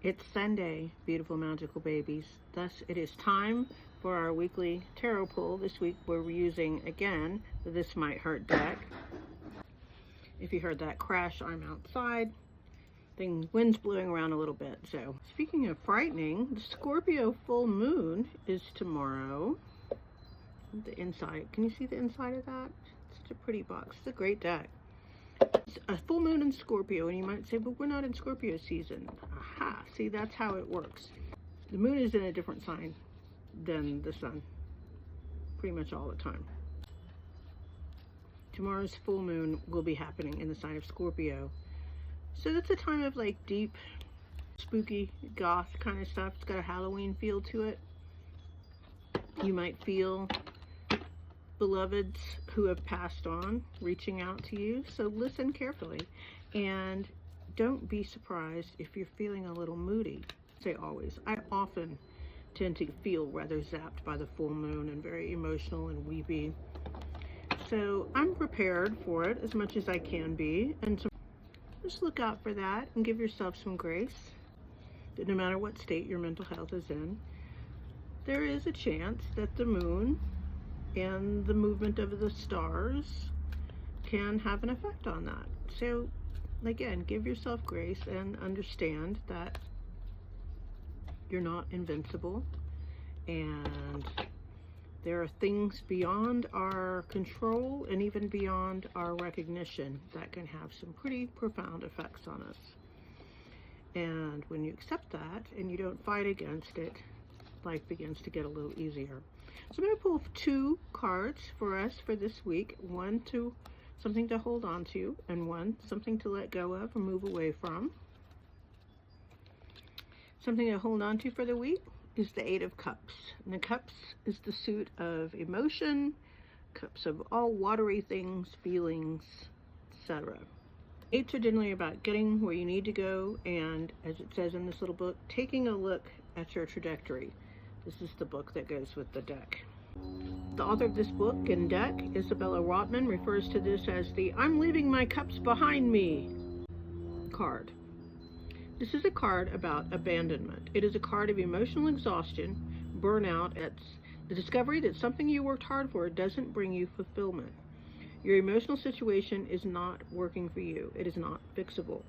It's Sunday, beautiful magical babies. Thus, it is time for our weekly tarot pull. This week we're using, again, the This Might Hurt deck. If you heard that crash, I'm outside. Wind's blowing around a little bit. So, speaking of frightening, the Scorpio full moon is tomorrow. The inside, can you see the inside of that? It's such a pretty box. It's a great deck. It's a full moon in Scorpio, and you might say, but we're not in Scorpio season. Aha, see, that's how it works. The moon is in a different sign than the sun, pretty much all the time. Tomorrow's full moon will be happening in the sign of Scorpio. So that's a time of like deep, spooky, goth kind of stuff. It's got a Halloween feel to it. You might feel beloveds who have passed on reaching out to you, so listen carefully and don't be surprised if you're feeling a little moody. Say always. I often tend to feel rather zapped by the full moon and very emotional and weepy, so I'm prepared for it as much as I can be, and so just look out for that and give yourself some grace that no matter what state your mental health is in, there is a chance that the moon and the movement of the stars can have an effect on that. So again, give yourself grace and understand that you're not invincible, and there are things beyond our control and even beyond our recognition that can have some pretty profound effects on us. And when you accept that and you don't fight against it, life begins to get a little easier. So I'm going to pull 2 cards for us for this week. One to something to hold on to, and one something to let go of or move away from. Something to hold on to for the week is the 8 of Cups. And the Cups is the suit of emotion, cups of all watery things, feelings, etc. 8s are generally about getting where you need to go, and as it says in this little book, taking a look at your trajectory. This is the book that goes with the deck. The author of this book and deck, Isabella Rotman, refers to this as the "I'm leaving my cups behind me" card. This is a card about abandonment. It is a card of emotional exhaustion, burnout. It's the discovery that something you worked hard for doesn't bring you fulfillment. Your emotional situation is not working for you. It is not fixable.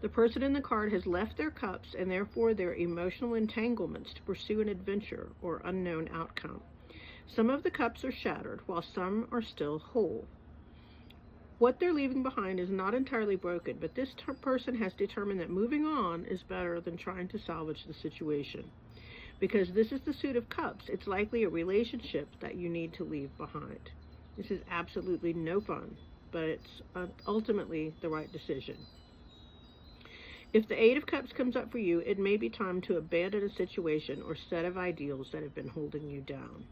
The person in the card has left their cups and therefore their emotional entanglements to pursue an adventure or unknown outcome. Some of the cups are shattered while some are still whole. What they're leaving behind is not entirely broken, but this person has determined that moving on is better than trying to salvage the situation. Because this is the suit of cups, it's likely a relationship that you need to leave behind. This is absolutely no fun, but it's ultimately the right decision. If the 8 of Cups comes up for you, it may be time to abandon a situation or set of ideals that have been holding you down.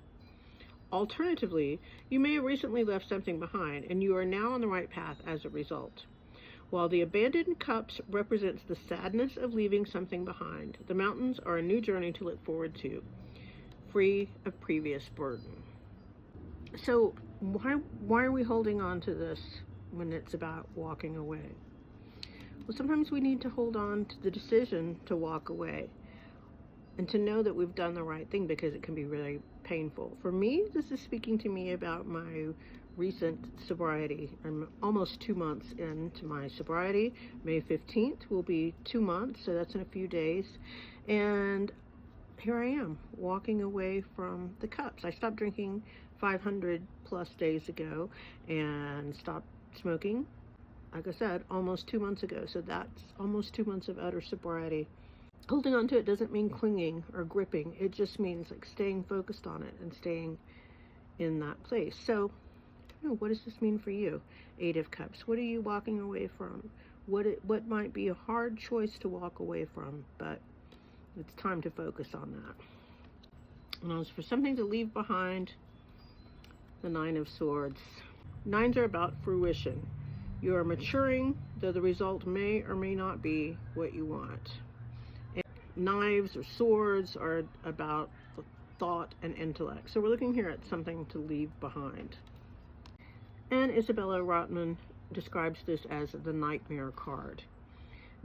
Alternatively, you may have recently left something behind, and you are now on the right path as a result. While the abandoned cups represents the sadness of leaving something behind, the mountains are a new journey to look forward to, free of previous burden. So why are we holding on to this when it's about walking away? Well, sometimes we need to hold on to the decision to walk away and to know that we've done the right thing, because it can be really painful. For me, this is speaking to me about my recent sobriety. I'm almost 2 months into my sobriety. May 15th will be 2 months, so that's in a few days. And here I am, walking away from the cups. I stopped drinking 500 plus days ago and stopped smoking, like I said, almost 2 months ago. So that's almost 2 months of utter sobriety. Holding on to it doesn't mean clinging or gripping. It just means like staying focused on it and staying in that place. So, what does this mean for you? 8 of Cups. What are you walking away from? What might be a hard choice to walk away from, but it's time to focus on that. And as for something to leave behind, the 9 of Swords. 9s are about fruition. You are maturing, though the result may or may not be what you want. And knives or swords are about thought and intellect. So we're looking here at something to leave behind. And Isabella Rotman describes this as the nightmare card.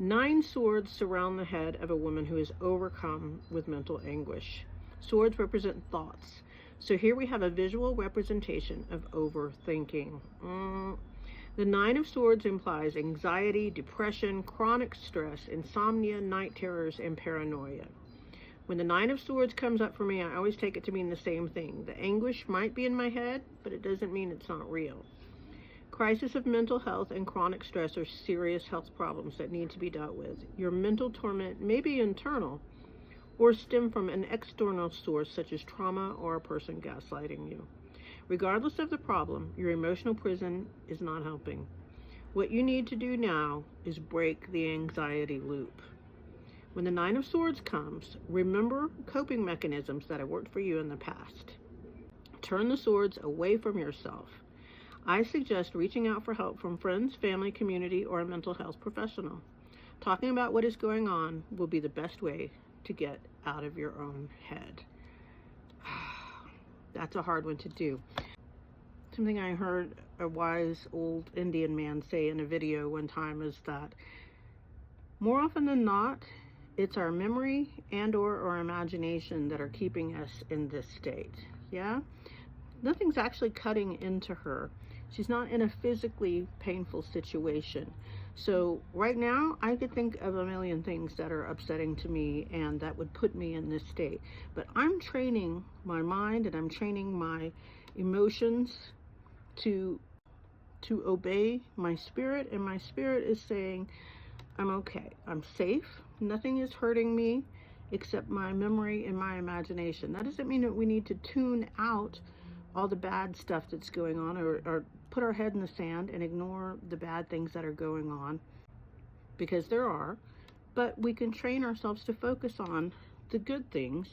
9 swords surround the head of a woman who is overcome with mental anguish. Swords represent thoughts. So here we have a visual representation of overthinking. The 9 of Swords implies anxiety, depression, chronic stress, insomnia, night terrors, and paranoia. When the 9 of Swords comes up for me, I always take it to mean the same thing. The anguish might be in my head, but it doesn't mean it's not real. Crisis of mental health and chronic stress are serious health problems that need to be dealt with. Your mental torment may be internal or stem from an external source such as trauma or a person gaslighting you. Regardless of the problem, your emotional prison is not helping. What you need to do now is break the anxiety loop. When the 9 of Swords comes, remember coping mechanisms that have worked for you in the past. Turn the swords away from yourself. I suggest reaching out for help from friends, family, community, or a mental health professional. Talking about what is going on will be the best way to get out of your own head. That's a hard one to do. Something I heard a wise old Indian man say in a video one time is that more often than not, it's our memory and or our imagination that are keeping us in this state. Yeah? Nothing's actually cutting into her. She's not in a physically painful situation. So right now, I could think of a million things that are upsetting to me and that would put me in this state. But I'm training my mind and I'm training my emotions to obey my spirit, and my spirit is saying, I'm okay, I'm safe, nothing is hurting me except my memory and my imagination. That doesn't mean that we need to tune out all the bad stuff that's going on or put our head in the sand and ignore the bad things that are going on, because there are, but we can train ourselves to focus on the good things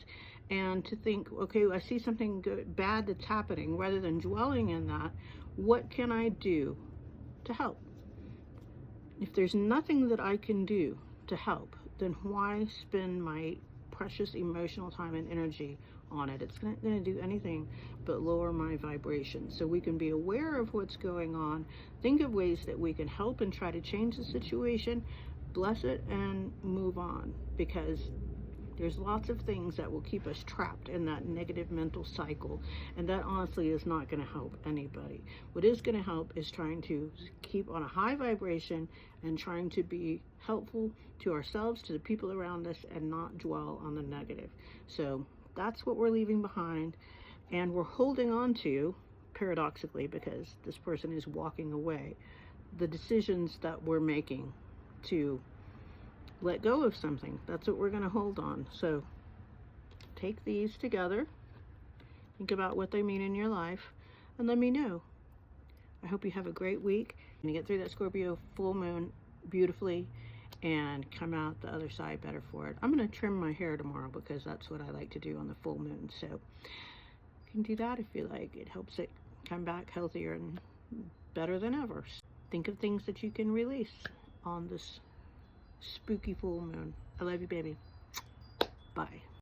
and to think, okay, I see something good, bad that's happening, rather than dwelling in that. What can I do to help? If there's nothing that I can do to help, then why spend my precious emotional time and energy on it? It's not going to do anything but lower my vibration. So we can be aware of what's going on, think of ways that we can help and try to change the situation, bless it, and move on, because there's lots of things that will keep us trapped in that negative mental cycle, and that honestly is not going to help anybody. What is going to help is trying to keep on a high vibration and trying to be helpful to ourselves, to the people around us, and not dwell on the negative. So that's what we're leaving behind, and we're holding on to, paradoxically, because this person is walking away, the decisions that we're making to let go of something. That's what we're going to hold on. So take these together, think about what they mean in your life, and let me know. I hope you have a great week and you get through that Scorpio full moon beautifully and come out the other side better for it. I'm going to trim my hair tomorrow because that's what I like to do on the full moon. So you can do that if you like. It helps it come back healthier and better than ever. Think of things that you can release on this spooky full moon. I love you, baby. Bye.